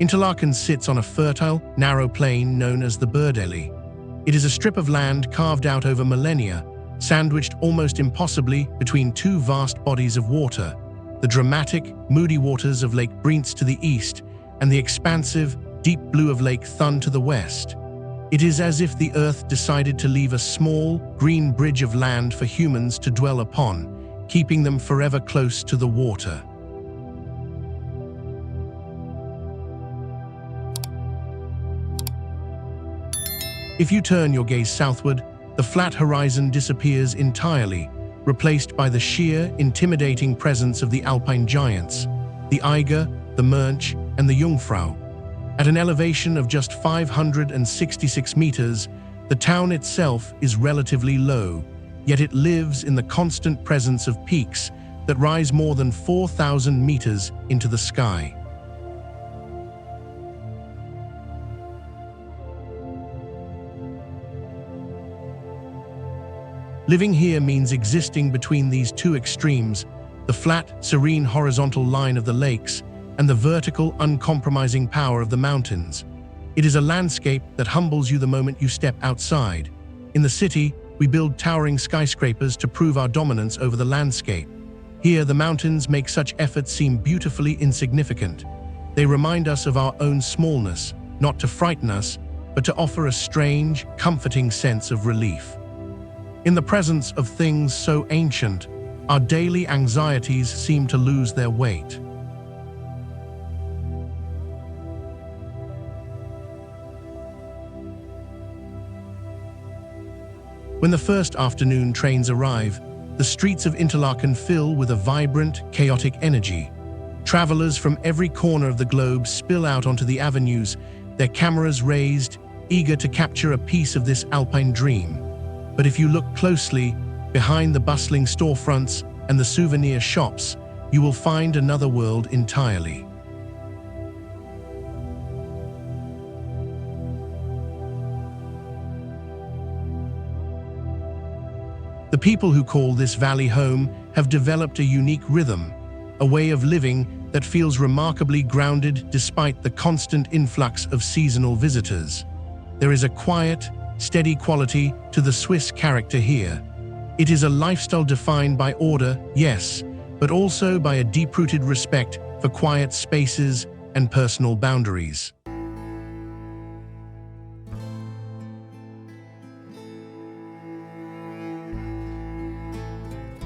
Interlaken sits on a fertile, narrow plain known as the Bödeli. It is a strip of land carved out over millennia, sandwiched almost impossibly between two vast bodies of water, the dramatic, moody waters of Lake Brienz to the east and the expansive, deep blue of Lake Thun to the west. It is as if the earth decided to leave a small, green bridge of land for humans to dwell upon, keeping them forever close to the water. If you turn your gaze southward, the flat horizon disappears entirely, replaced by the sheer, intimidating presence of the alpine giants, the Eiger, the Mönch, and the Jungfrau. At an elevation of just 566 meters, the town itself is relatively low, yet it lives in the constant presence of peaks that rise more than 4,000 meters into the sky. Living here means existing between these two extremes, the flat, serene horizontal line of the lakes and the vertical, uncompromising power of the mountains. It is a landscape that humbles you the moment you step outside. In the city, we build towering skyscrapers to prove our dominance over the landscape. Here, the mountains make such efforts seem beautifully insignificant. They remind us of our own smallness, not to frighten us, but to offer a strange, comforting sense of relief. In the presence of things so ancient, our daily anxieties seem to lose their weight. When the first afternoon trains arrive, the streets of Interlaken fill with a vibrant, chaotic energy. Travelers from every corner of the globe spill out onto the avenues, their cameras raised, eager to capture a piece of this alpine dream. But if you look closely, behind the bustling storefronts and the souvenir shops, you will find another world entirely. The people who call this valley home have developed a unique rhythm, a way of living that feels remarkably grounded despite the constant influx of seasonal visitors. There is a quiet, steady quality to the Swiss character here. It is a lifestyle defined by order, yes, but also by a deep-rooted respect for quiet spaces and personal boundaries.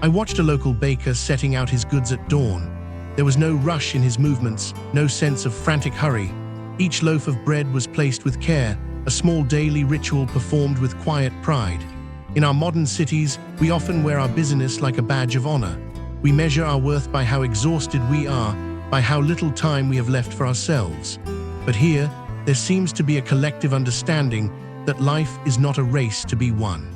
I watched a local baker setting out his goods at dawn. There was no rush in his movements, no sense of frantic hurry. Each loaf of bread was placed with care, a small daily ritual performed with quiet pride. In our modern cities, we often wear our busyness like a badge of honor. We measure our worth by how exhausted we are, by how little time we have left for ourselves. But here, there seems to be a collective understanding that life is not a race to be won.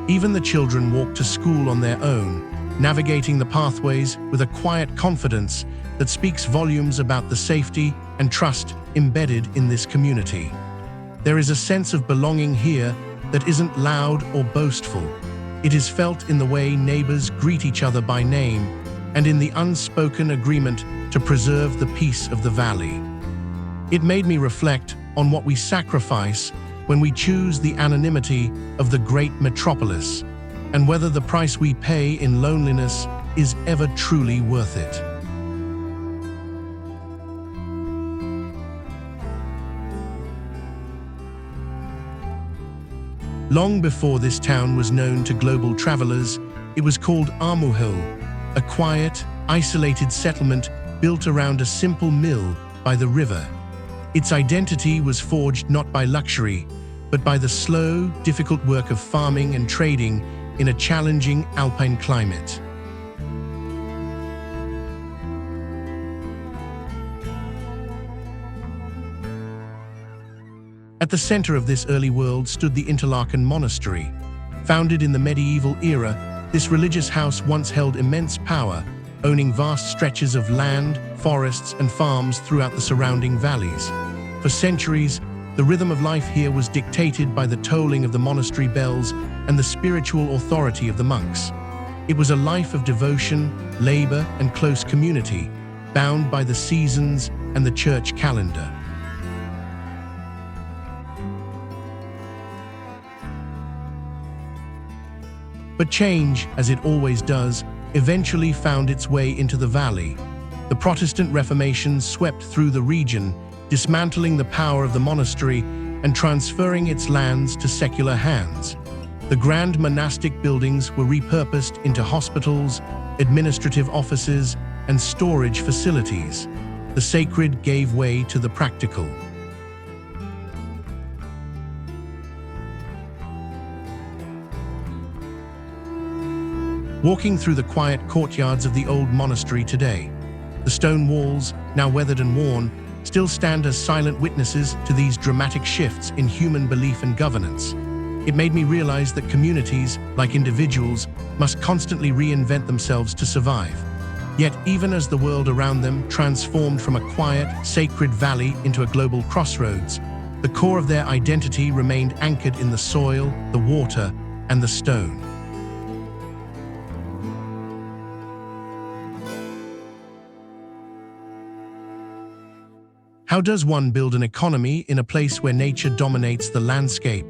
Even the children walk to school on their own, navigating the pathways with a quiet confidence that speaks volumes about the safety and trust embedded in this community. There is a sense of belonging here that isn't loud or boastful. It is felt in the way neighbors greet each other by name and in the unspoken agreement to preserve the peace of the valley. It made me reflect on what we sacrifice when we choose the anonymity of the great metropolis, and whether the price we pay in loneliness is ever truly worth it. Long before this town was known to global travelers, it was called Armuhil, a quiet, isolated settlement built around a simple mill by the river. Its identity was forged not by luxury, but by the slow, difficult work of farming and trading in a challenging alpine climate. At the center of this early world stood the Interlaken Monastery. Founded in the medieval era, this religious house once held immense power, owning vast stretches of land, forests, and farms throughout the surrounding valleys. For centuries, The rhythm of life here was dictated by the tolling of the monastery bells and the spiritual authority of the monks. It was a life of devotion, labor, and close community, bound by the seasons and the church calendar. But change, as it always does, eventually found its way into the valley. The Protestant Reformation swept through the region, dismantling the power of the monastery and transferring its lands to secular hands. The grand monastic buildings were repurposed into hospitals, administrative offices, and storage facilities. The sacred gave way to the practical. Walking through the quiet courtyards of the old monastery today, the stone walls, now weathered and worn, still stand as silent witnesses to these dramatic shifts in human belief and governance. It made me realize that communities, like individuals, must constantly reinvent themselves to survive. Yet, even as the world around them transformed from a quiet, sacred valley into a global crossroads, the core of their identity remained anchored in the soil, the water, and the stone. How does one build an economy in a place where nature dominates the landscape?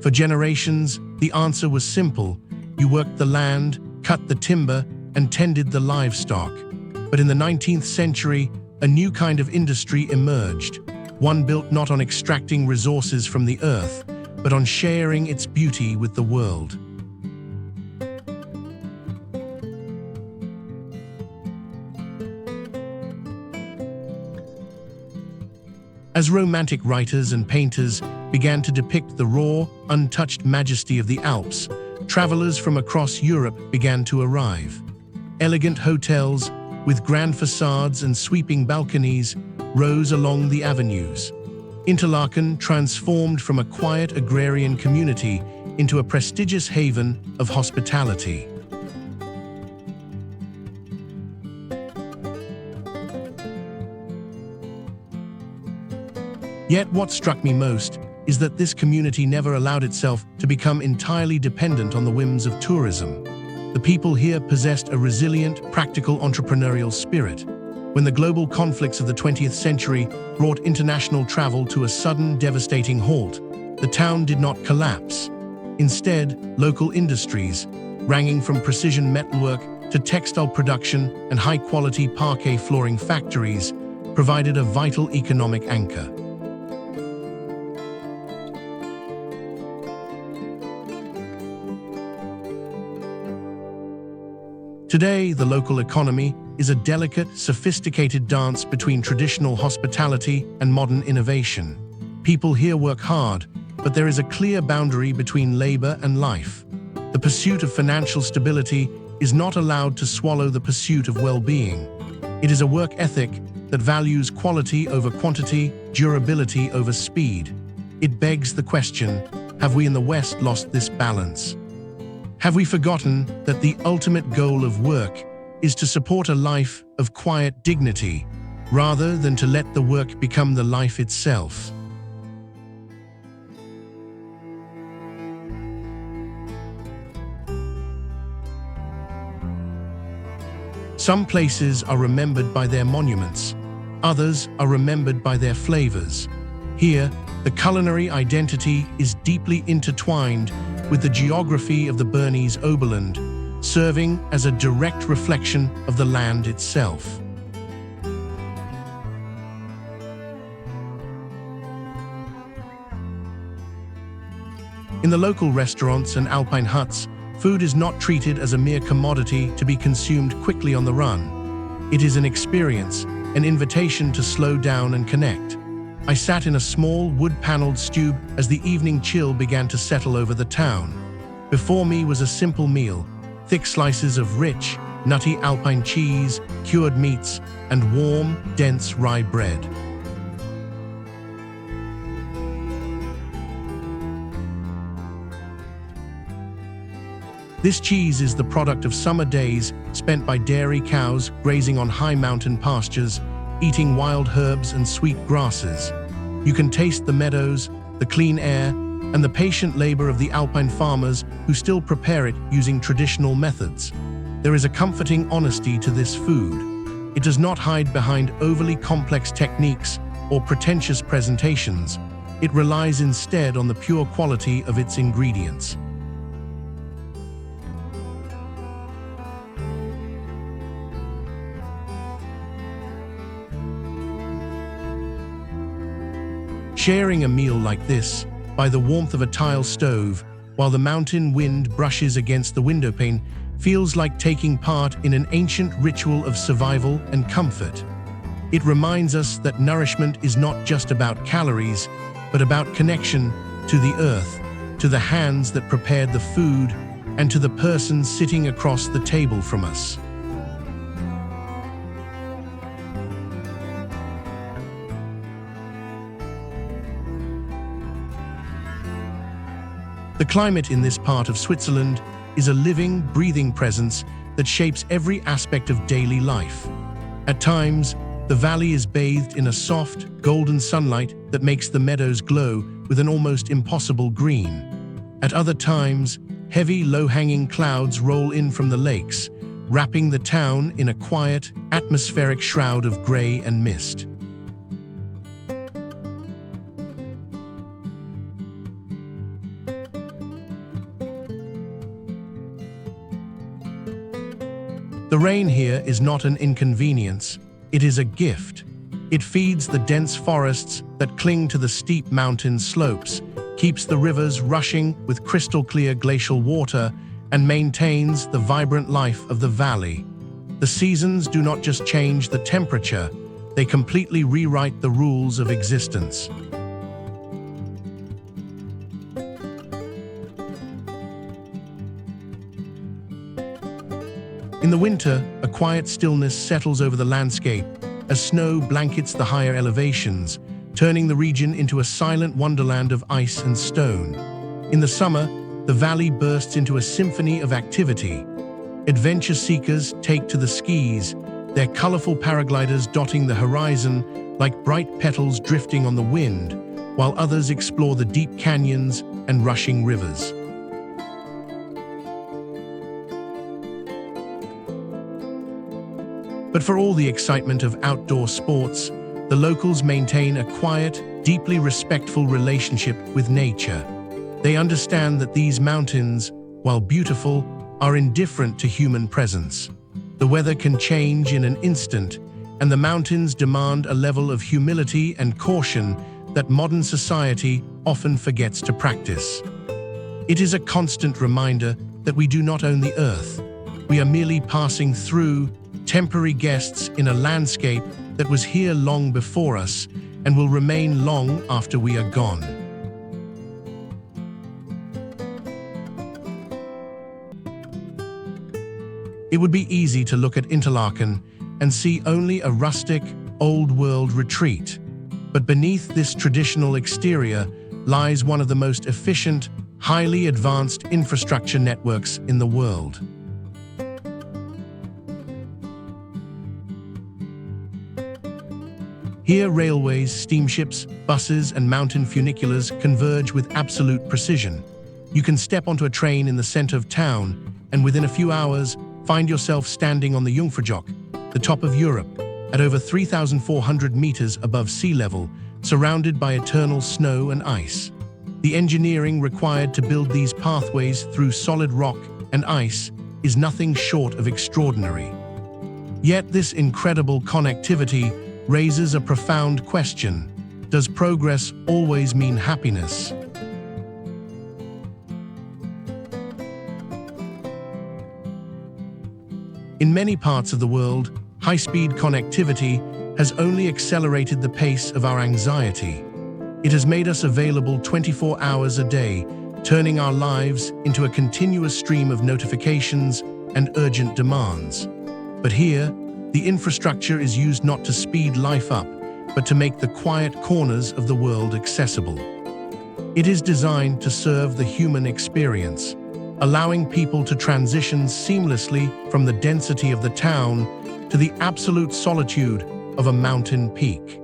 For generations, the answer was simple. You worked the land, cut the timber, and tended the livestock. But in the 19th century, a new kind of industry emerged, one built not on extracting resources from the earth, but on sharing its beauty with the world. As romantic writers and painters began to depict the raw, untouched majesty of the Alps, travelers from across Europe began to arrive. Elegant hotels, with grand facades and sweeping balconies, rose along the avenues. Interlaken transformed from a quiet agrarian community into a prestigious haven of hospitality. Yet what struck me most is that this community never allowed itself to become entirely dependent on the whims of tourism. The people here possessed a resilient, practical entrepreneurial spirit. When the global conflicts of the 20th century brought international travel to a sudden, devastating halt, the town did not collapse. Instead, local industries, ranging from precision metalwork to textile production and high-quality parquet flooring factories, provided a vital economic anchor. Today, the local economy is a delicate, sophisticated dance between traditional hospitality and modern innovation. People here work hard, but there is a clear boundary between labor and life. The pursuit of financial stability is not allowed to swallow the pursuit of well-being. It is a work ethic that values quality over quantity, durability over speed. It begs the question, have we in the West lost this balance? Have we forgotten that the ultimate goal of work is to support a life of quiet dignity, rather than to let the work become the life itself? Some places are remembered by their monuments, others are remembered by their flavors. Here, the culinary identity is deeply intertwined with the geography of the Bernese Oberland, serving as a direct reflection of the land itself. In the local restaurants and alpine huts, food is not treated as a mere commodity to be consumed quickly on the run. It is an experience, an invitation to slow down and connect. I sat in a small, wood-paneled stew as the evening chill began to settle over the town. Before me was a simple meal, thick slices of rich, nutty alpine cheese, cured meats, and warm, dense rye bread. This cheese is the product of summer days spent by dairy cows grazing on high mountain pastures, eating wild herbs and sweet grasses. You can taste the meadows, the clean air, and the patient labor of the alpine farmers who still prepare it using traditional methods. There is a comforting honesty to this food. It does not hide behind overly complex techniques or pretentious presentations. It relies instead on the pure quality of its ingredients. Sharing a meal like this, by the warmth of a tile stove, while the mountain wind brushes against the windowpane, feels like taking part in an ancient ritual of survival and comfort. It reminds us that nourishment is not just about calories, but about connection to the earth, to the hands that prepared the food, and to the person sitting across the table from us. The climate in this part of Switzerland is a living, breathing presence that shapes every aspect of daily life. At times, the valley is bathed in a soft, golden sunlight that makes the meadows glow with an almost impossible green. At other times, heavy, low-hanging clouds roll in from the lakes, wrapping the town in a quiet, atmospheric shroud of gray and mist. The rain here is not an inconvenience, it is a gift. It feeds the dense forests that cling to the steep mountain slopes, keeps the rivers rushing with crystal-clear glacial water, and maintains the vibrant life of the valley. The seasons do not just change the temperature, they completely rewrite the rules of existence. In the winter, a quiet stillness settles over the landscape as snow blankets the higher elevations, turning the region into a silent wonderland of ice and stone. In the summer, the valley bursts into a symphony of activity. Adventure seekers take to the skis, their colorful paragliders dotting the horizon like bright petals drifting on the wind, while others explore the deep canyons and rushing rivers. But for all the excitement of outdoor sports, the locals maintain a quiet, deeply respectful relationship with nature. They understand that these mountains, while beautiful, are indifferent to human presence. The weather can change in an instant, and the mountains demand a level of humility and caution that modern society often forgets to practice. It is a constant reminder that we do not own the earth. We are merely passing through, temporary guests in a landscape that was here long before us and will remain long after we are gone. It would be easy to look at Interlaken and see only a rustic, old-world retreat. But beneath this traditional exterior lies one of the most efficient, highly advanced infrastructure networks in the world. Here, railways, steamships, buses, and mountain funiculars converge with absolute precision. You can step onto a train in the center of town, and within a few hours, find yourself standing on the Jungfrau, the top of Europe, at over 3,400 meters above sea level, surrounded by eternal snow and ice. The engineering required to build these pathways through solid rock and ice is nothing short of extraordinary. Yet this incredible connectivity raises a profound question. Does progress always mean happiness? In many parts of the world, high-speed connectivity has only accelerated the pace of our anxiety. It has made us available 24 hours a day, turning our lives into a continuous stream of notifications and urgent demands. But here, the infrastructure is used not to speed life up, but to make the quiet corners of the world accessible. It is designed to serve the human experience, allowing people to transition seamlessly from the density of the town to the absolute solitude of a mountain peak.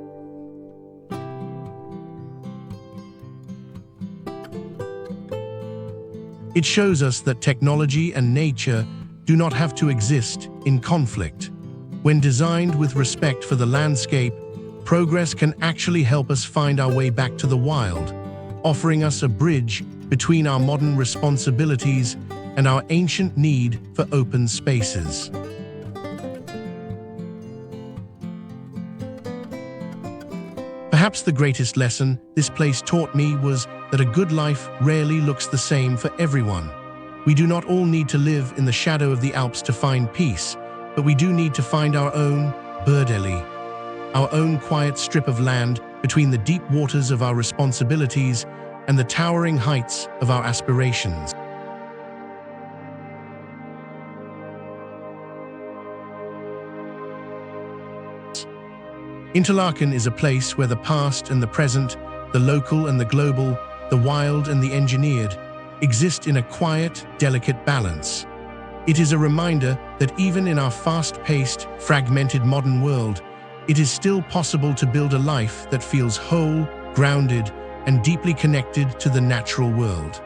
It shows us that technology and nature do not have to exist in conflict. When designed with respect for the landscape, progress can actually help us find our way back to the wild, offering us a bridge between our modern responsibilities and our ancient need for open spaces. Perhaps the greatest lesson this place taught me was that a good life rarely looks the same for everyone. We do not all need to live in the shadow of the Alps to find peace, but we do need to find our own Bödeli, our own quiet strip of land between the deep waters of our responsibilities and the towering heights of our aspirations. Interlaken is a place where the past and the present, the local and the global, the wild and the engineered, exist in a quiet, delicate balance. It is a reminder that even in our fast-paced, fragmented modern world, it is still possible to build a life that feels whole, grounded, and deeply connected to the natural world.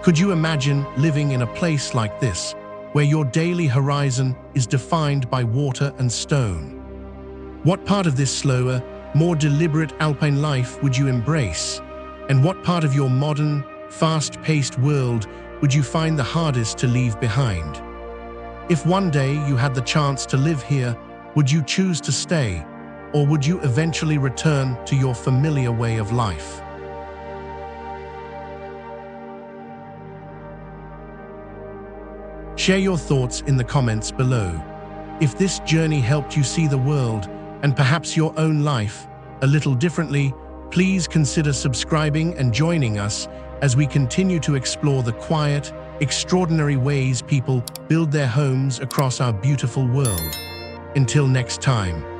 Could you imagine living in a place like this, where your daily horizon is defined by water and stone? What part of this slower, more deliberate alpine life would you embrace? And what part of your modern, fast-paced world would you find the hardest to leave behind? If one day you had the chance to live here, would you choose to stay, or would you eventually return to your familiar way of life? Share your thoughts in the comments below. If this journey helped you see the world, and perhaps your own life, a little differently, please consider subscribing and joining us as we continue to explore the quiet, extraordinary ways people build their homes across our beautiful world. Until next time.